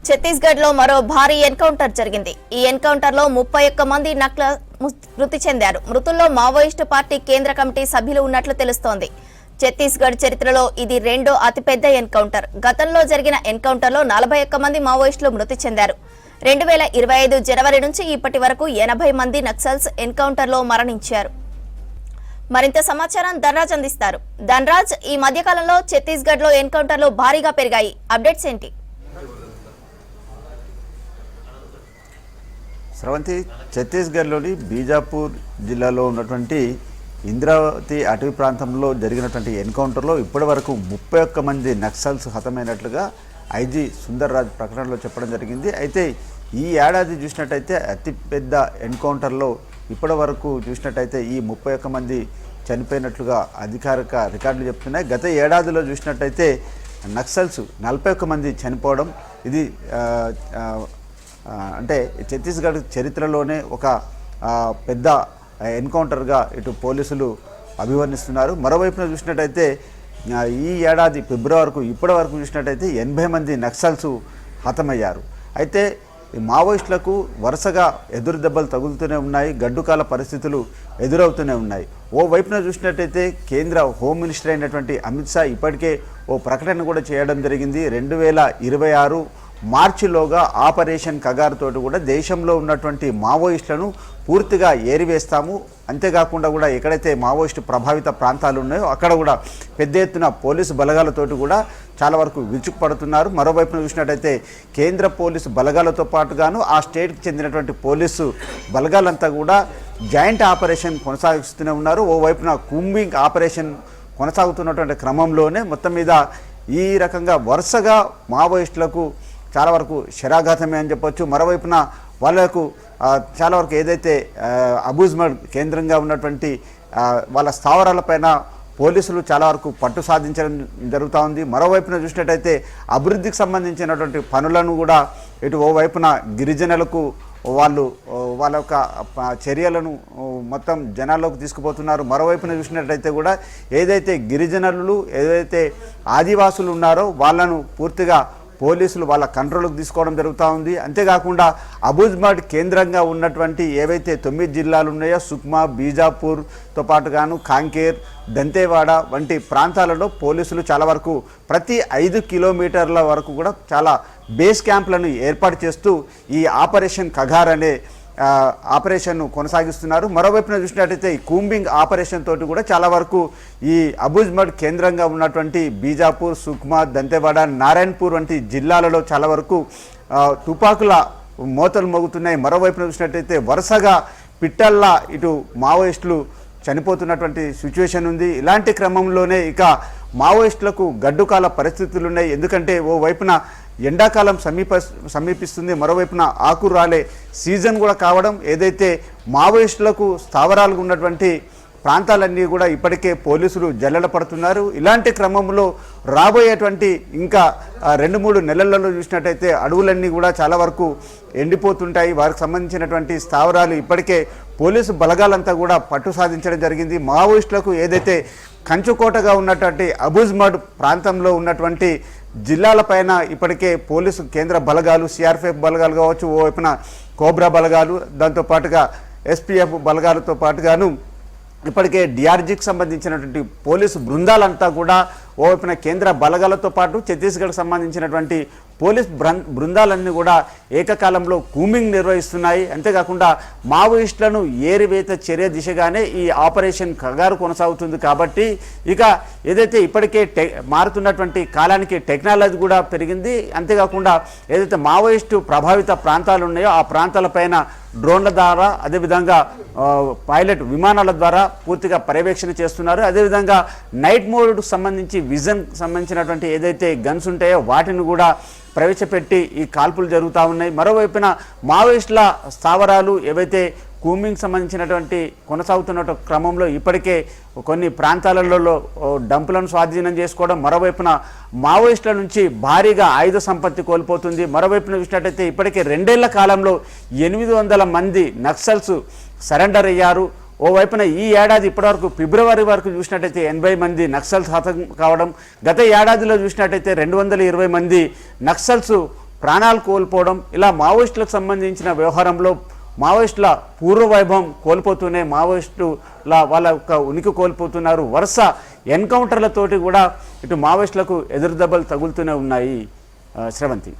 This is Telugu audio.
ఛత్తీస్గఢ్ లో మరో భారీ ఎన్కౌంటర్ జరిగింది. ఈ ఎన్కౌంటర్ లో 31 మంది మృతి చెందారు. మృతుల్లో మావోయిస్టు పార్టీ కేంద్ర కమిటీ సభ్యులు ఉన్నట్లు తెలుస్తోంది. ఛత్తీస్గఢ్ చరిత్రలో ఇది రెండో అతిపెద్ద ఎన్కౌంటర్. గతంలో జరిగిన ఎన్కౌంటర్ లో 41 మంది మావోయిస్టులు మృతి చెందారు. 2025 జనవరి నుంచి ఇప్పటి వరకు 80 మంది నక్సల్స్ ఎన్కౌంటర్ లో మరణించారు. మరింత సమాచారం ధనరాజ్ అందిస్తారు. ధనరాజ్, ఈ మధ్యకాలంలో ఛత్తీస్గఢ్ లో ఎన్కౌంటర్లు భారీగా పెరిగాయి. అప్డేట్స్ ఏంటి? స్రవంతి, ఛత్తీస్గఢ్లోని బీజాపూర్ జిల్లాలో ఉన్నటువంటి ఇంద్రావతి అటవీ ప్రాంతంలో జరిగినటువంటి ఎన్కౌంటర్లో ఇప్పటి వరకు 31 మంది నక్సల్స్ హతమైనట్లుగా ఐజీ సుందర్ రాజ్ ప్రకటనలో చెప్పడం జరిగింది. అయితే ఈ ఏడాది చూసినట్టయితే అతిపెద్ద ఎన్కౌంటర్లో ఇప్పటి వరకు చూసినట్టయితే ఈ 31 మంది చనిపోయినట్లుగా అధికారిక రికార్డులు చెప్తున్నాయి. గత ఏడాదిలో చూసినట్టయితే నక్సల్స్ 41 మంది చనిపోవడం ఇది అంటే ఛత్తీస్గఢ్ చరిత్రలోనే ఒక పెద్ద ఎన్కౌంటర్గా ఇటు పోలీసులు అభివర్ణిస్తున్నారు. మరోవైపున చూసినట్టయితే ఈ ఏడాది ఫిబ్రవరికి ఇప్పటి వరకు చూసినట్టయితే 80 మంది నక్సల్స్ హతమయ్యారు. అయితే మావోయిస్టులకు వరుసగా ఎదురు దెబ్బలు తగులుతూనే ఉన్నాయి, గడ్డుకాల పరిస్థితులు ఎదురవుతూనే ఉన్నాయి. ఓ వైపున చూసినట్టయితే కేంద్ర హోమ్ మినిస్టర్ అయినటువంటి అమిత్ షా ఇప్పటికే ఓ ప్రకటన కూడా చేయడం జరిగింది. 2026 మార్చిలోగా ఆపరేషన్ కగార్ తోటి కూడా దేశంలో ఉన్నటువంటి మావోయిస్టులను పూర్తిగా ఏరివేస్తాము. అంతేకాకుండా కూడా ఎక్కడైతే మావోయిస్టు ప్రభావిత ప్రాంతాలు ఉన్నాయో అక్కడ కూడా పెద్ద ఎత్తున పోలీసు బలగాలతోటి కూడా చాలా వరకు విరుచుకుపడుతున్నారు. మరోవైపున చూసినట్టయితే కేంద్ర పోలీసు బలగాలతో పాటుగాను ఆ స్టేట్కి చెందినటువంటి పోలీసు బలగాలంతా కూడా జాయింట్ ఆపరేషన్ కొనసాగిస్తూనే ఉన్నారు. ఓవైపున కూంబింగ్ ఆపరేషన్ కొనసాగుతున్నటువంటి క్రమంలోనే మొత్తం మీద ఈ రకంగా వరుసగా మావోయిస్టులకు చాలా వరకు శరాఘాతమే అని చెప్పొచ్చు. మరోవైపున వాళ్ళకు చాలా వరకు ఏదైతే అబూజ్మడ్ కేంద్రంగా ఉన్నటువంటి వాళ్ళ స్థావరాలపైన పోలీసులు చాలా వరకు పట్టు సాధించడం జరుగుతూ ఉంది. మరోవైపున చూసినట్టయితే అభివృద్ధికి సంబంధించినటువంటి పనులను కూడా ఇటు ఓవైపున గిరిజనులకు వాళ్ళ యొక్క చర్యలను మొత్తం జనాల్లోకి తీసుకుపోతున్నారు. మరోవైపున చూసినట్టయితే కూడా ఏదైతే గిరిజనులు ఏదైతే ఆదివాసులు ఉన్నారో వాళ్ళను పూర్తిగా పోలీసులు వాళ్ళ కంట్రోల్కి తీసుకోవడం జరుగుతూ ఉంది. అంతేకాకుండా అబూజ్మడ్ కేంద్రంగా ఉన్నటువంటి ఏవైతే 9 జిల్లాలు ఉన్నాయో సుక్మా, బీజాపూర్తో పాటుగాను కాంకేర్, దంతేవాడ వంటి ప్రాంతాలలో పోలీసులు చాలా వరకు ప్రతి 5 కిలోమీటర్ల వరకు కూడా చాలా బేస్ క్యాంప్లను ఏర్పాటు చేస్తూ ఈ ఆపరేషన్ కగార్ అనే ఆపరేషన్ను కొనసాగిస్తున్నారు. మరోవైపున చూసినట్టయితే ఈ కూంబింగ్ ఆపరేషన్ తోటి కూడా చాలా వరకు ఈ అబూజ్మడ్ కేంద్రంగా ఉన్నటువంటి బీజాపూర్, సుక్మా, దంతేవాడ, నారాయణపూర్ వంటి జిల్లాలలో చాలా వరకు తుపాకుల మోతలు మోగుతున్నాయి. మరోవైపున చూసినట్టయితే వరుసగా పిట్టల్లా ఇటు మావోయిస్టులు చనిపోతున్నటువంటి సిచ్యువేషన్ ఉంది. ఇలాంటి క్రమంలోనే ఇక మావోయిస్టులకు గడ్డుకాల పరిస్థితులు ఉన్నాయి. ఎందుకంటే ఓ వైపున ఎండాకాలం సమీపిస్తుంది, మరోవైపున ఆకు రాలే సీజన్ కూడా కావడం, ఏదైతే మావోయిస్టులకు స్థావరాలు ఉన్నటువంటి ప్రాంతాలన్నీ కూడా ఇప్పటికే పోలీసులు జల్లెడ పడుతున్నారు. ఇలాంటి క్రమంలో రాబోయేటువంటి ఇంకా 2-3 నెలలలో చూసినట్టయితే అడవులన్నీ కూడా చాలా వరకు ఎండిపోతుంటాయి. వారికి సంబంధించినటువంటి స్థావరాలు ఇప్పటికే పోలీసు బలగాలంతా కూడా పట్టు సాధించడం జరిగింది. మావోయిస్టులకు ఏదైతే కంచుకోటగా ఉన్నటువంటి అబూజ్మడ్ ప్రాంతంలో ఉన్నటువంటి జిల్లాలపైన ఇప్పటికే పోలీసు కేంద్ర బలగాలు, సిఆర్పిఎఫ్ బలగాలు కావచ్చు, ఓవైపున కోబ్రా బలగాలు, దాంతోపాటుగా ఎస్పీఎఫ్ బలగాలతో పాటుగాను ఇప్పటికే డిఆర్జీకి సంబంధించినటువంటి పోలీసు బృందాలంతా కూడా ఓవైపున కేంద్ర బలగాలతో పాటు ఛత్తీస్గఢ్కి సంబంధించినటువంటి పోలీస్ బృందాలన్నీ కూడా ఏకకాలంలో కూంబింగ్ నిర్వహిస్తున్నాయి. అంతేకాకుండా మావోయిస్టులను ఏరివేత చర్య దిశగానే ఈ ఆపరేషన్ కగారు కొనసాగుతుంది. కాబట్టి ఇక ఏదైతే ఇప్పటికే మారుతున్నటువంటి కాలానికి టెక్నాలజీ కూడా పెరిగింది. అంతేకాకుండా ఏదైతే మావోయిస్టు ప్రభావిత ప్రాంతాలు ఉన్నాయో ఆ ప్రాంతాలపైన డ్రోన్ల ద్వారా, అదేవిధంగా పైలట్ విమానాల ద్వారా పూర్తిగా పర్యవేక్షణ చేస్తున్నారు. అదేవిధంగా నైట్ మోడ్కు సంబంధించి విజన్ సంబంధించినటువంటి ఏదైతే గన్స్ ఉంటాయో వాటిని కూడా ప్రవేశపెట్టి ఈ కాల్పులు జరుగుతూ ఉన్నాయి. మరోవైపున మావోయిస్టుల స్థావరాలు ఏవైతే కూంబింగ్ సంబంధించినటువంటి కొనసాగుతున్న క్రమంలో ఇప్పటికే కొన్ని ప్రాంతాలలో డంపులను స్వాధీనం చేసుకోవడం, మరోవైపున మావోయిస్టుల నుంచి భారీగా ఆయుధ సంపత్తి కోల్పోతుంది. మరోవైపున చూసినట్టయితే ఇప్పటికే 2 ఏళ్ల కాలంలో 800 మంది నక్సల్స్ సరెండర్ అయ్యారు. ఓవైపున ఈ ఏడాది ఇప్పటివరకు ఫిబ్రవరి వరకు చూసినట్టయితే 80 మంది నక్సల్స్ హతం కావడం, గత ఏడాదిలో చూసినట్టయితే 220 మంది నక్సల్స్ ప్రాణాలు కోల్పోవడం, ఇలా మావోయిస్టులకు సంబంధించిన వ్యవహారంలో మావోయిస్టుల పూర్వ వైభవం కోల్పోతూనే మావోయిస్టుల వాళ్ళ యొక్క ఉనికి కోల్పోతున్నారు. వరుస ఎన్కౌంటర్లతోటి కూడా ఇటు మావోయిస్టులకు ఎదురు దెబ్బలు తగులుతూనే ఉన్నాయి. శ్రవంతి.